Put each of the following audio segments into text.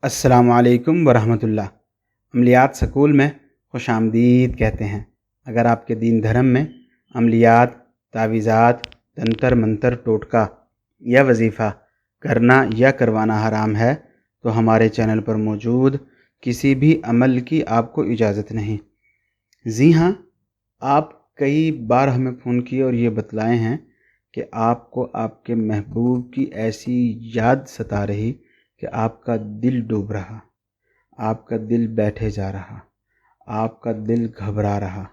अस्सलामु अलैकुम वरहमतुल्लाह। अमलियात स्कूल में खुश आमदीद कहते हैं। अगर आपके दीन धर्म में अमलियात, तावीज़ात, तंतर मंतर, टोटका या वजीफ़ा करना या करवाना हराम है तो हमारे चैनल पर मौजूद किसी भी अमल की आपको इजाज़त नहीं। जी हाँ, आप कई बार हमें फ़ोन किए और ये बतलाए हैं कि आपको आपके महबूब की ऐसी याद सता रही कि आपका दिल डूब रहा, आपका दिल बैठे जा रहा, आपका दिल घबरा रहा।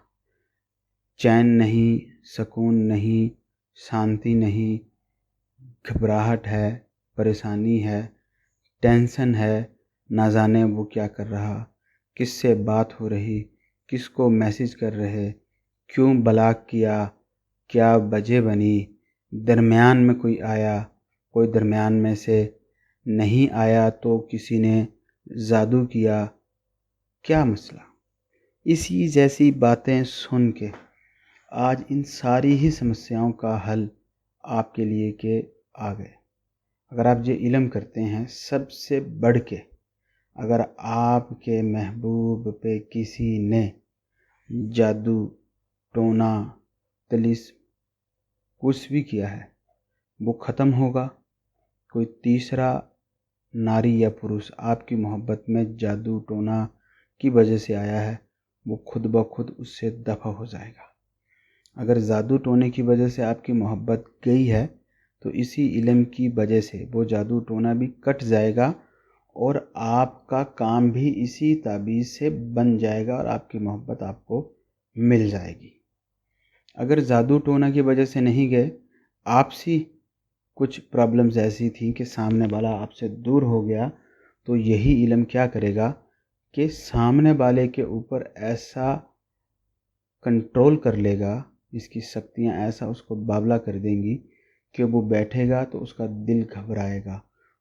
चैन नहीं, सुकून नहीं, शांति नहीं, घबराहट है, परेशानी है, टेंशन है, ना जाने वो क्या कर रहा, किससे बात हो रही, किसको मैसेज कर रहे, क्यों ब्लॉक किया, क्या वजह बनी, दरमियान में कोई आया, कोई दरमियान में से नहीं आया तो किसी ने जादू किया, क्या मसला। इसी जैसी बातें सुन के आज इन सारी ही समस्याओं का हल आपके लिए के आ गए। अगर आप ये इल्म करते हैं, सबसे बढ़ के अगर आपके महबूब पे किसी ने जादू, टोना, तलिस्म कुछ भी किया है, वो ख़त्म होगा। कोई तीसरा नारी या पुरुष आपकी मोहब्बत में जादू टोना की वजह से आया है, वो खुद ब खुद उससे दफ़ा हो जाएगा। अगर जादू टोने की वजह से आपकी मोहब्बत गई है तो इसी इल्म की वजह से वो जादू टोना भी कट जाएगा और आपका काम भी इसी ताबीज़ से बन जाएगा और आपकी मोहब्बत आपको मिल जाएगी। अगर जादू टोना की वजह से नहीं गए, आपसी कुछ प्रॉब्लम्स ऐसी थी कि सामने वाला आपसे दूर हो गया, तो यही इल्म क्या करेगा कि सामने वाले के ऊपर ऐसा कंट्रोल कर लेगा, इसकी शक्तियाँ ऐसा उसको बावला कर देंगी कि वो बैठेगा तो उसका दिल घबराएगा,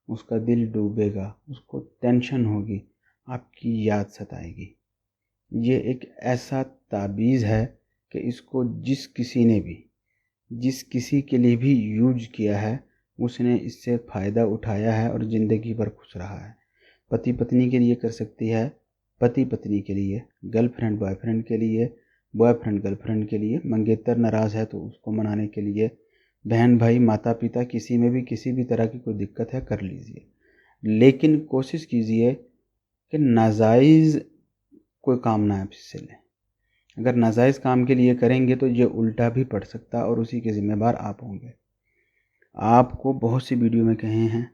उसका दिल डूबेगा, उसको टेंशन होगी, आपकी याद सताएगी। ये एक ऐसा ताबीज़ है कि इसको जिस किसी के लिए भी यूज किया है, उसने इससे फ़ायदा उठाया है और ज़िंदगी भर खुश रहा है। पति पत्नी के लिए कर सकती है, पति पत्नी के लिए, गर्लफ्रेंड बॉयफ्रेंड के लिए, बॉयफ्रेंड गर्लफ्रेंड के लिए, मंगेतर नाराज़ है तो उसको मनाने के लिए, बहन भाई माता पिता किसी में भी किसी भी तरह की कोई दिक्कत है कर लीजिए। लेकिन कोशिश कीजिए कि नाजायज़ कोई काम ना आपसे लें। अगर नाजायज़ काम के लिए करेंगे तो ये उल्टा भी पड़ सकता है और उसी के ज़िम्मेदार आप होंगे। आपको बहुत सी वीडियो में कहे हैं,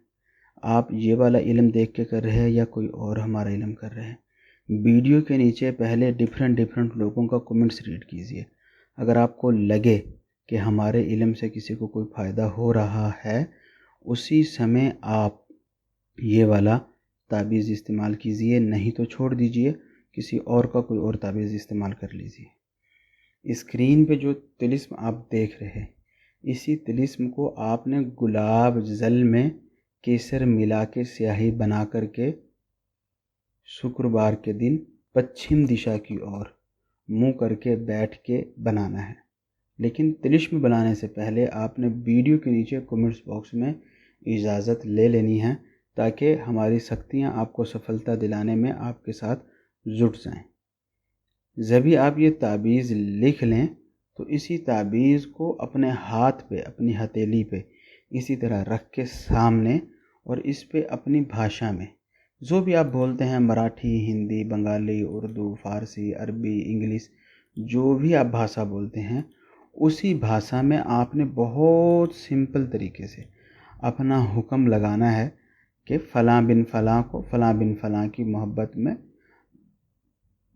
आप ये वाला इल्म देख के कर रहे हैं या कोई और हमारा इल्म कर रहे हैं, वीडियो के नीचे पहले डिफरेंट लोगों का कमेंट्स रीड कीजिए। अगर आपको लगे कि हमारे इल्म से किसी को कोई फ़ायदा हो रहा है, उसी समय आप ये वाला ताबीज़ इस्तेमाल कीजिए, नहीं तो छोड़ दीजिए, किसी और का कोई और ताबीज़ इस्तेमाल कर लीजिए। स्क्रीन पे जो तिलिस्म आप देख रहे हैं, इसी तिलिस्म को आपने गुलाब जल में केसर मिला के स्याही बना करके शुक्रवार के दिन पश्चिम दिशा की ओर मुंह करके बैठ के बनाना है। लेकिन तिलिस्म बनाने से पहले आपने वीडियो के नीचे कमेंट्स बॉक्स में इजाज़त ले लेनी है, ताकि हमारी शक्तियाँ आपको सफलता दिलाने में आपके साथ जुट जाएं। जब भी आप ये ताबीज़ लिख लें तो इसी ताबीज़ को अपने हाथ पे, अपनी हथेली पे इसी तरह रख के सामने, और इस पे अपनी भाषा में जो भी आप बोलते हैं, मराठी, हिंदी, बंगाली, उर्दू, फ़ारसी, अरबी, इंग्लिश, जो भी आप भाषा बोलते हैं, उसी भाषा में आपने बहुत सिंपल तरीके से अपना हुक्म लगाना है कि फ़लाँ बिन फ़लाँ को फ़लाँ बिन फ़लाँ की मोहब्बत में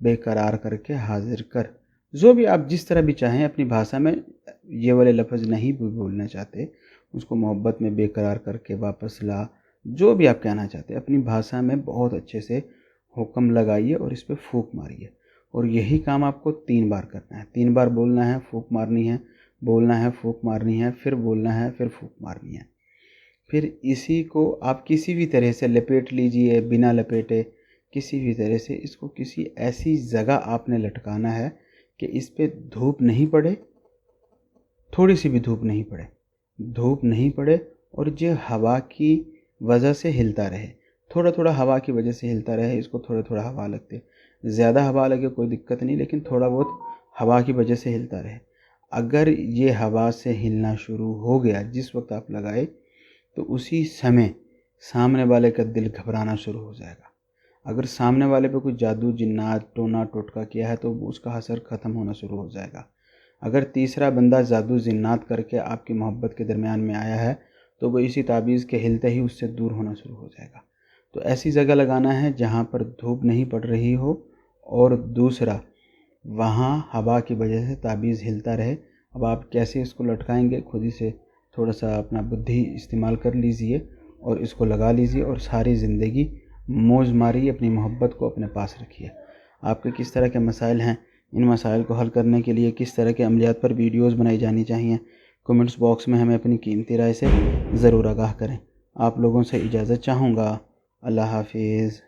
बेकरार करके हाजिर कर। जो भी आप जिस तरह भी चाहें अपनी भाषा में, ये वाले लफ्ज़ नहीं भी बोलना चाहते, उसको मोहब्बत में बेकरार करके वापस ला, जो भी आप कहना चाहते हैं अपनी भाषा में बहुत अच्छे से हुक्म लगाइए और इस पे फूंक मारिए। और यही काम आपको 3 बार करना है। 3 बार बोलना है, फूंक मारनी है, बोलना है, फूंक मारनी है, फिर बोलना है, फिर फूंक मारनी है। फिर इसी को आप किसी भी तरह से लपेट लीजिए, बिना लपेटे किसी भी तरह से इसको किसी ऐसी जगह आपने लटकाना है कि इस पे धूप नहीं पड़े, थोड़ी सी भी धूप नहीं पड़े, धूप नहीं पड़े और जो हवा की वजह से हिलता रहे। थोड़ा थोड़ा हवा की वजह से हिलता रहे, इसको थोड़ा थोड़ा हवा लगती है। ज़्यादा हवा लगे कोई दिक्कत नहीं, लेकिन थोड़ा बहुत हवा की वजह से हिलता रहे। अगर ये हवा से हिलना शुरू हो गया जिस वक्त आप लगाए, तो उसी समय सामने वाले का दिल घबराना शुरू हो जाएगा। अगर सामने वाले पे कोई जादू जिन्नात टोना टोटका किया है तो उसका असर ख़त्म होना शुरू हो जाएगा। अगर तीसरा बंदा जादू जिन्नात करके आपकी मोहब्बत के दरमियान में आया है तो वो इसी ताबीज़ के हिलते ही उससे दूर होना शुरू हो जाएगा। तो ऐसी जगह लगाना है जहाँ पर धूप नहीं पड़ रही हो, और दूसरा वहाँ हवा की वजह से ताबीज़ हिलता रहे। अब आप कैसे इसको लटकाएंगे, खुद ही से थोड़ा सा अपना बुद्धि इस्तेमाल कर लीजिए और इसको लगा लीजिए, और सारी ज़िंदगी मौज मारिए, अपनी मोहब्बत को अपने पास रखिए। आपके किस तरह के मसाइल हैं, इन मसाइल को हल करने के लिए किस तरह के अमलियात पर वीडियोज़ बनाई जानी चाहिए, कमेंट्स बॉक्स में हमें अपनी कीमती राय से ज़रूर आगाह करें। आप लोगों से इजाज़त चाहूँगा। अल्लाह हाफिज़।